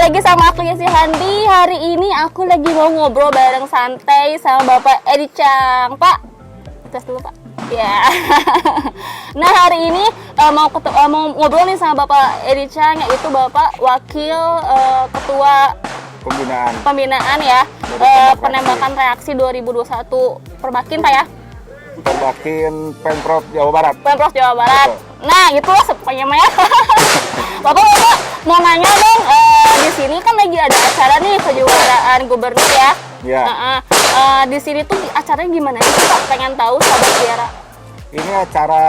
lagi sama aku Yesi Handi. Hari ini aku lagi mau ngobrol bareng santai sama Bapak Edi Chang. Pak, tes dulu Pak. Ya. Nah hari ini mau ngobrol nih sama Bapak Edi Chang, yaitu Bapak Wakil Ketua Pembinaan ya, penembakan reaksi 2021 Perbakin Pak ya. Perbakin Pemprov Jawa Barat. Pemprov Jawa Barat. Betul. Nah, itulah semuanya ya. Bapak mau nanya dong, di sini kan lagi ada acara nih kejuaraan gubernur ya. Iya. Di sini tuh acaranya gimana sih Pak? Pengen tahu sahabat Tiara. Ini acara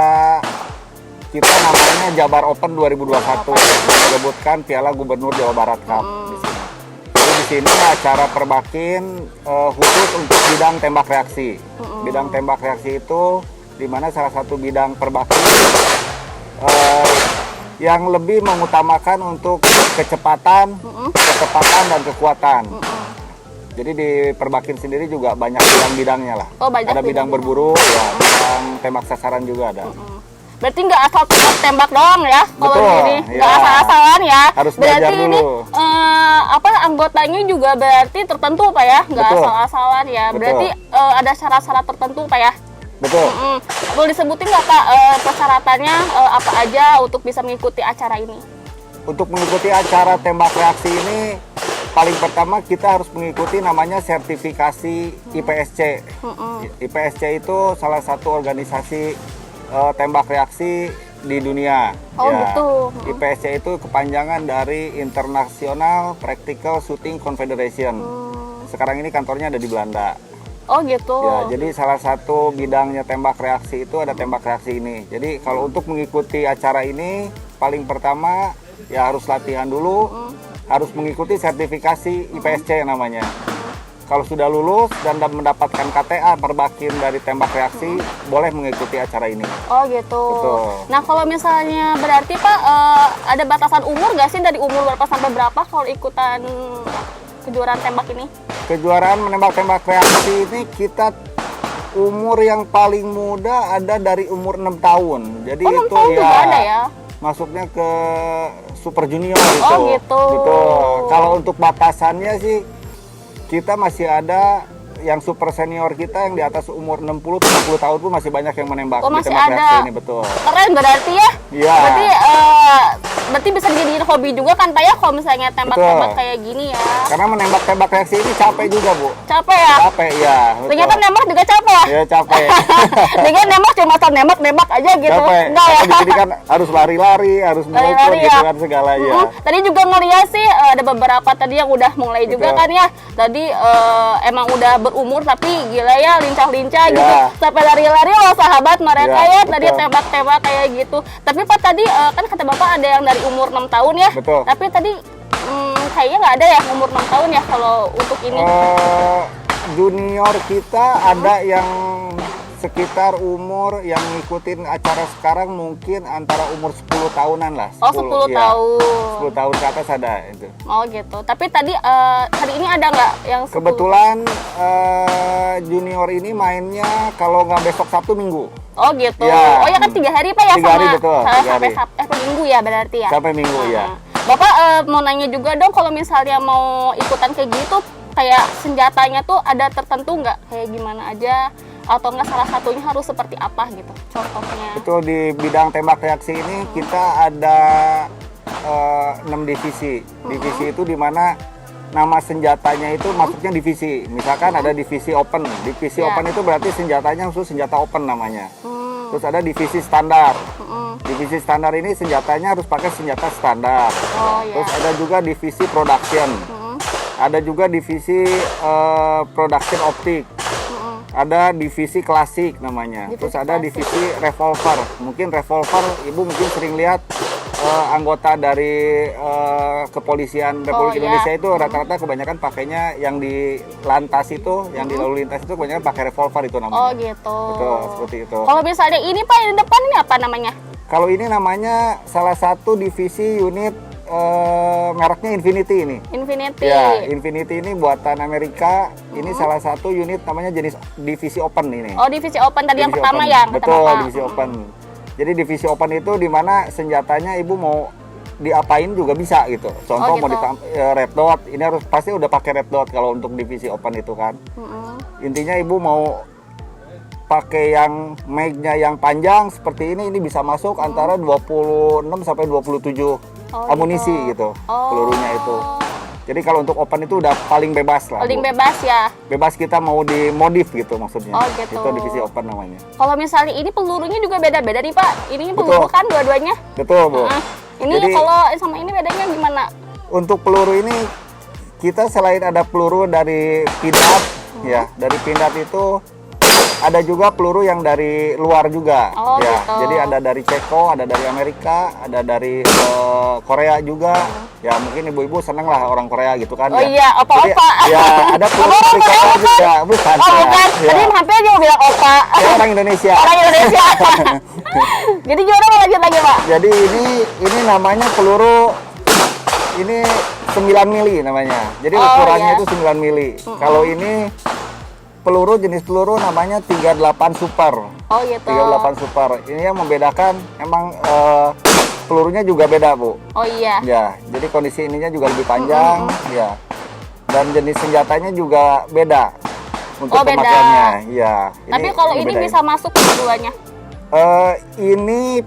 kita namanya Jabar Open 2021. Menyebutkan Piala Gubernur Jawa Barat Cup di sini. Jadi di sini acara Perbakin khusus untuk bidang tembak reaksi. Bidang tembak reaksi itu di mana salah satu bidang Perbakin yang lebih mengutamakan untuk kecepatan dan kekuatan. Jadi di Perbakin sendiri juga banyak bidang-bidangnya lah. Ada bidang berburu, ya, bidang tembak sasaran juga ada. Berarti nggak asal tembak doang ya? Betul, kalau ini nggak asal-asalan ya. Harus berarti belajar ini dulu. Anggotanya juga berarti tertentu Pak ya? Nggak asal-asalan ya. Betul. Berarti ada syarat-syarat tertentu Pak ya? Betul. Boleh disebutin nggak Pak persyaratannya apa aja untuk bisa mengikuti acara ini? Untuk mengikuti acara tembak reaksi ini, paling pertama kita harus mengikuti namanya sertifikasi IPSC. IPSC itu salah satu organisasi tembak reaksi di dunia. Oh ya. Gitu. IPSC itu kepanjangan dari International Practical Shooting Confederation. Sekarang ini kantornya ada di Belanda. Oh gitu. Ya, jadi salah satu bidangnya tembak reaksi itu ada tembak reaksi ini. Jadi kalau untuk mengikuti acara ini, paling pertama ya harus latihan dulu, harus mengikuti sertifikasi IPSC namanya. Kalau sudah lulus dan mendapatkan KTA Perbakin dari tembak reaksi, boleh mengikuti acara ini. Oh gitu. Betul. Nah kalau misalnya berarti Pak ada batasan umur nggak sih, dari umur berapa sampai berapa kalau ikutan kejuaraan tembak ini? Kejuaraan menembak-tembak reaksi ini kita umur yang paling muda ada dari umur 6 tahun. Jadi 6 itu tahun ya, juga ada ya? Masuknya ke Super Junior gitu. Oh gitu. Kalau untuk batasannya sih kita masih ada yang super senior kita yang di atas umur 60-70 tahun pun masih banyak yang menembak. Oh masih ada. Reaksi ini, betul. Keren berarti ya? Iya. Berarti bisa dijadiin hobi juga kan Pak ya kalau misalnya tembak-tembak kayak gini ya? Karena menembak-tembak reaksi ini capek juga Bu. Capek ya? Capek ya. Ternyata nembak juga capek ya? Iya capek. Dengan nembak cuma nembak aja gitu. Capek. Enggak ya? Jadi kan harus lari-lari, harus mengukur gitu kan segala ya. Tadi juga ngeliat sih ada beberapa tadi yang udah mulai juga kan ya. Tadi emang udah berumur tapi gila ya lincah-lincah gitu. Sampai lari-lari loh sahabat mereka ya. Tadi tembak-tembak kayak gitu. Tapi Pak tadi kan kata Bapak ada yang dari umur 6 tahun ya. Betul. Tapi tadi kayaknya nggak ada ya umur 6 tahun ya kalau untuk ini. Junior kita ada yang sekitar umur yang ngikutin acara sekarang mungkin antara umur 10 tahunan lah. 10 tahun. 10 tahun ke atas ada itu. Oh gitu. Tapi tadi hari ini ada nggak yang 10? Kebetulan junior ini mainnya kalau nggak besok Sabtu Minggu. Oh gitu. Ya. Oh ya kan 3 hari Pak ya 3 hari, betul. Sampai Minggu ya berarti ya. Sampai Minggu ya. Bapak mau nanya juga dong kalau misalnya mau ikutan kayak gitu, kayak senjatanya tuh ada tertentu nggak? Kayak gimana aja? Atau nggak salah satunya harus seperti apa gitu contohnya? Betul, di bidang tembak reaksi ini kita ada 6 divisi. Divisi itu dimana nama senjatanya itu masuknya divisi. Misalkan ada divisi open. Divisi open itu berarti senjatanya khusus senjata open namanya. Terus ada divisi standar. Divisi standar ini senjatanya harus pakai senjata standar. Terus ada juga divisi production. Ada juga divisi production optik. Ada divisi klasik namanya. Terus ada divisi revolver. Mungkin revolver Ibu mungkin sering lihat anggota dari kepolisian Republik Indonesia itu rata-rata kebanyakan pakainya yang di lantas itu, yang di lalu lintas itu kebanyakan pakai revolver itu namanya. Oh gitu. Betul, seperti itu. Kalau misalnya ini Pak yang depan ini apa namanya? Kalau ini namanya salah satu divisi unit mereknya Infinity ini. Infinity. Ya, Infinity ini buatan Amerika. Ini salah satu unit namanya jenis divisi open ini. Oh, divisi open tadi yang pertama open. ya? Betul, divisi open. Jadi divisi open itu di mana senjatanya Ibu mau diapain juga bisa gitu. Contoh Oh, mau gitu. red dot, ini harus pasti udah pakai red dot kalau untuk divisi open itu kan. Intinya ibu mau pakai yang mag-nya yang panjang seperti ini bisa masuk antara 26 sampai 27 amunisi gitu pelurunya itu. Jadi kalau untuk open itu udah paling bebas lah. Paling Bu. bebas ya. Bebas kita mau dimodif gitu maksudnya. Oh, gitu. Itu divisi open namanya. Kalau misalnya ini pelurunya juga beda-beda nih Pak. Ini peluru Betul. kan dua-duanya. Betul, Bu. Ini Jadi- kalau sama ini bedanya gimana? Untuk peluru ini kita selain ada peluru dari pindad ya, dari pindad itu ada juga peluru yang dari luar juga Oh, ya. gitu. Jadi ada dari Ceko, ada dari Amerika, ada dari Korea juga. Ya mungkin ibu-ibu seneng lah orang Korea gitu kan. Oh ya. iya, opa-opa. Jadi, ya ada peluru Opa-opa dari Korea apa? juga, bukan. Oh bukan, Ya. tadi hampir aja mau bilang opa. Ya, orang Indonesia. Orang Indonesia. Jadi gimana Pak, lanjut lagi Pak? Jadi ini namanya peluru ini 9 mili namanya. Jadi Oh, ukurannya iya. itu 9 mili. Kalau ini peluru jenis peluru namanya 38 Super. Oh gitu. 38 Super. Ini yang membedakan emang pelurunya juga beda, Bu. Oh iya. Ya, jadi kondisi ininya juga lebih panjang, ya. Dan jenis senjatanya juga beda untuk Oh, beda. pemakaiannya. Ya. Tapi kalau ini bedain. bisa masuk keduanya. Ini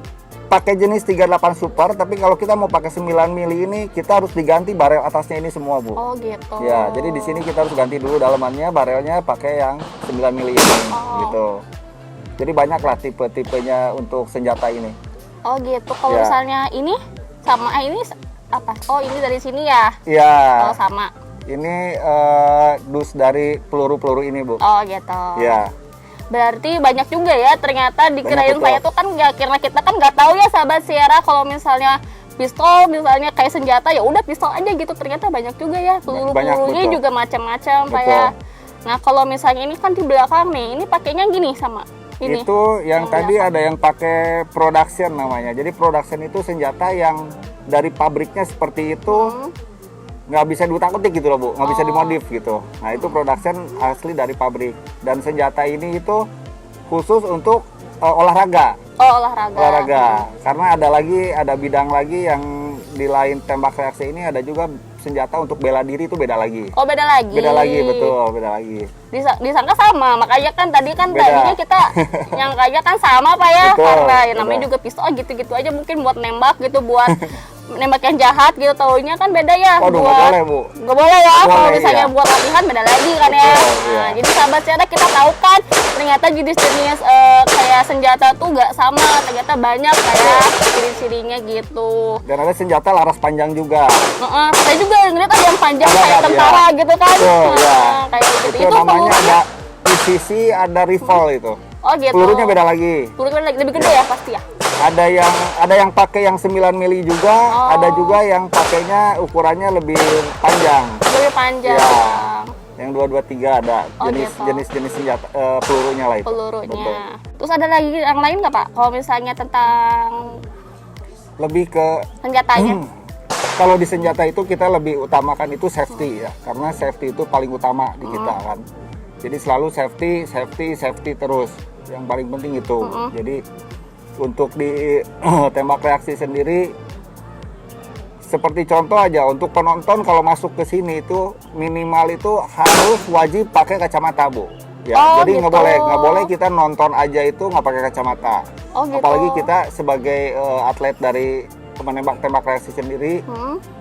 pakai jenis 38 Super, tapi kalau kita mau pakai 9 mili ini kita harus diganti barel atasnya ini semua, Bu. Oh gitu. Ya, jadi di sini kita harus ganti dulu dalamannya, barelnya pakai yang 9 mili ini gitu. Jadi banyaklah tipe-tipenya untuk senjata ini. Oh gitu. Kalau Ya. misalnya ini sama ini apa? Oh ini dari sini ya. Ya, Oh sama. ini dus dari peluru-peluru ini, Bu. Oh gitu. Ya. Berarti banyak juga ya ternyata dikirain Banyak, saya betul. tuh kan nggak, karena kita kan nggak tahu ya sahabat Sierra kalau misalnya pistol misalnya kayak senjata ya udah pistol aja gitu, ternyata banyak juga ya peluru-pelurunya betul. juga macam-macam Pak Betul. ya. Nah kalau misalnya ini kan di belakang nih, ini pakainya gini sama ini. Itu yang tadi ada yang pakai production namanya. Jadi production itu senjata yang dari pabriknya seperti itu, nggak bisa diutak-utik gitu loh, Bu, nggak bisa dimodif gitu. Nah itu production asli dari pabrik. Dan senjata ini itu khusus untuk olahraga. Oh olahraga. Karena ada bidang lagi yang di lain tembak reaksi ini ada juga senjata untuk bela diri, itu beda lagi. Oh beda lagi. Beda lagi, betul, beda lagi. Disangka sama, makanya kan tadi kan Beda. tadinya kita nyangkanya kan sama Pak ya, Betul, karena ya namanya betul. juga pistol gitu-gitu aja mungkin buat nembak gitu, buat nembak yang jahat gitu, taunya kan beda ya. Waduh, buat nggak boleh, Bu. Nggak boleh ya, Nggak kalau boleh, misalnya iya. buat latihan beda lagi kan ya. Betul, Nah, iya. jadi sahabat Sierra kita tahu kan ternyata jenis-jenis kayak senjata tuh nggak sama, ternyata banyak kayak ciri-cirinya gitu. Dan ada senjata laras panjang juga. Saya juga ngeliat ada yang panjang Ada, kayak kan, tentara iya. gitu kan. Betul, ya. Kayak gitu. Itu namanya pelurunya- ada PCC, ada rifle itu. Oh gitu. Pelurunya beda lagi. Pelurunya lebih gede ya pasti ya. Ada yang pakai yang 9 mili juga, ada juga yang pakainya ukurannya lebih panjang. Lebih panjang. Ya. Yang 223 ada Oh, gitu. jenis senjata pelurunya lah itu. Pelurunya. Betul. Terus ada lagi yang lain nggak Pak? Kalau misalnya tentang Lebih ke senjatanya. kalau di senjata itu kita lebih utamakan itu safety ya, karena safety itu paling utama di kita kan. Jadi selalu safety terus. Yang paling penting itu. Jadi untuk di tembak reaksi sendiri, seperti contoh aja untuk penonton kalau masuk ke sini itu minimal itu harus wajib pakai kacamata, Bu. Ya, Oh, jadi gitu. nggak boleh kita nonton aja itu nggak pakai kacamata. Oh, gitu. Apalagi kita sebagai atlet dari menembak tembak reaksi sendiri,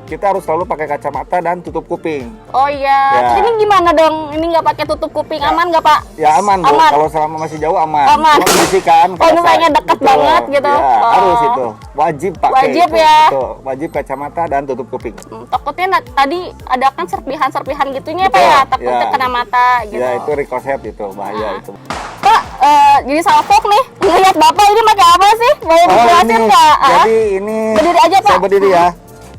kita harus selalu pakai kacamata dan tutup kuping. Oh iya. Ya. Terus ini gimana dong? Ini nggak pakai tutup kuping, aman nggak Pak? Ya aman, Bu. Aman. Kalau selama masih jauh aman. Aman. Cuma bisikan. Oh, misalnya dekat banget gitu. Ya, Oh. harus itu. Wajib pakai. Wajib itu. ya. Betul. Wajib kacamata dan tutup kuping. Takutnya tadi ada kan serpihan-serpihan gitunya Pak Betul, ya, takutnya ya. kena mata gitu. Ya itu ricochet itu, bahaya itu. Pak, jadi salfok nih. Ngeliat Bapak ini pakai apa sih? Mau Oh, dijelasin ini. nggak? Ah? Jadi ini Berdiri aja, Pak. Saya berdiri ya.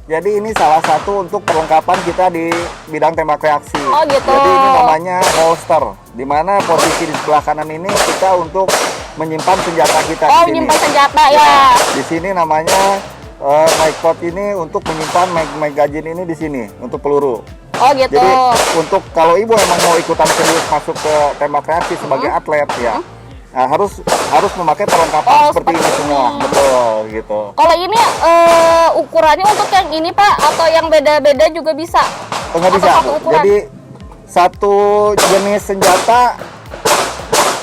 Jadi ini salah satu untuk perlengkapan kita di bidang tembak reaksi. Oh, gitu. Jadi ini namanya holster. Di mana posisi di sebelah kanan ini kita untuk menyimpan senjata kita Oh, di sini. menyimpan senjata ya. Di sini namanya mag pot ini untuk menyimpan magazine ini di sini untuk peluru. Oh gitu. Jadi untuk kalau ibu emang mau ikutan serius masuk ke tembak reaksi sebagai atlet ya, Nah, harus memakai perlengkapan Oh, seperti ini semua. Betul, gitu. Kalau ini ukurannya untuk yang ini Pak atau yang beda-beda juga bisa? Oh, nggak Atau bisa, satu Bu. ukuran? Jadi satu jenis senjata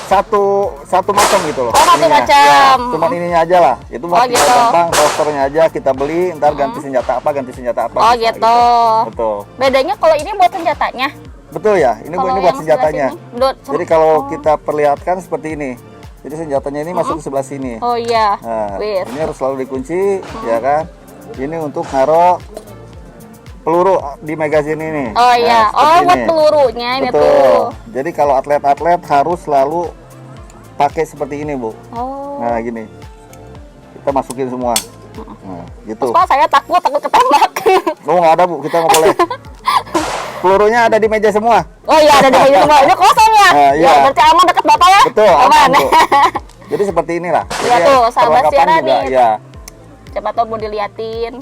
satu macam gitu loh. Oh, satu ininya. macam. Ya, cuman ininya aja lah. Itu Oh, tinggal gitu. gampang, holsternya aja kita beli, ntar ganti senjata apa. Oh, bisa, gitu. Betul. Bedanya kalau ini buat senjatanya? Betul ya. Ini Kalau buat yang senjatanya. sebelah sini, Jadi kalau kita perlihatkan seperti ini. Jadi senjatanya ini masuk ke sebelah sini. Oh iya. Nah, Wis. ini harus selalu dikunci, ya kan? Ini untuk naruh peluru di magazin ini. Oh iya. Nah, seperti Oh, buat ini. pelurunya ini Betul. tuh. Jadi kalau atlet-atlet harus selalu pakai seperti ini, Bu. Oh. Nah, gini. Kita masukin semua. Nah, gitu. Pak, saya takut ketembak. Oh, nggak ada, Bu. Kita nggak boleh. Pelurunya ada di meja semua. Oh iya, ada di meja semua. Ini kosong ya? Nah, iya. Ya, berarti aman dekat Bapak ya? Betul, Aman. aman, Bu. Jadi seperti inilah. Iya Jadi tuh, sahabat perlengkapan Sierra juga, nih. ya. Siapa tahu mau diliatin.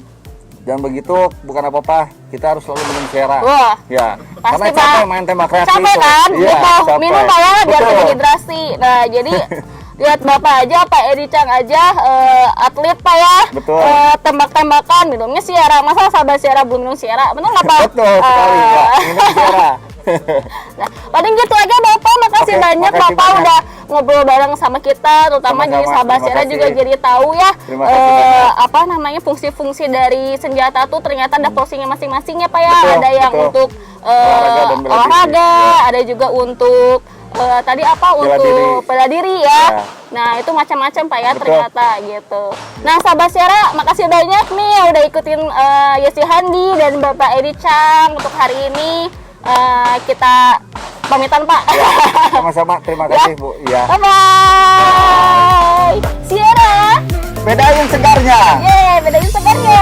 Dan begitu bukan apa-apa, kita harus selalu minum Sierra. Wah. Ya. Pasti, Karena capek Pak. main tembak reaksi Capek itu. kan? Iya, Gitu. capek. Minum Pak ya, biar Betul. tidak dehidrasi. Nah, jadi lihat Bapak aja, Pak Edi Chang aja, atlet Pak ya. Betul. Tembak-tembakan, minumnya Sierra. Masa sahabat Sierra belum minum Sierra? Betul nggak Pak? Betul sekali, ya. Minum Sierra. Nah, paling gitu aja Bapak. Makasih Oke, banyak makasih Bapak banyak. udah ngobrol bareng sama kita, terutama Sama-sama, jadi sahabat terima Sierra kasih. juga jadi tahu ya Terima kasih banyak. apa namanya fungsi-fungsi dari senjata tuh ternyata ada fungsinya masing-masing ya Pak ya. Betul, Ada yang betul. untuk Olahraga dan bela diri, olahraga, ya. ada juga untuk tadi apa Bela untuk diri. bela diri ya. Ya. Nah, itu macam-macam Pak ya Betul. ternyata gitu. Nah, sahabat Sierra, makasih banyak nih udah ikutin Yesi Handi dan Bapak Edi Chang untuk hari ini. Kita pamitan Pak. Ya, sama-sama. Terima kasih, Bu. Ya. Bye bye. Sierra. Bedain segarnya. Yeay, bedain segarnya.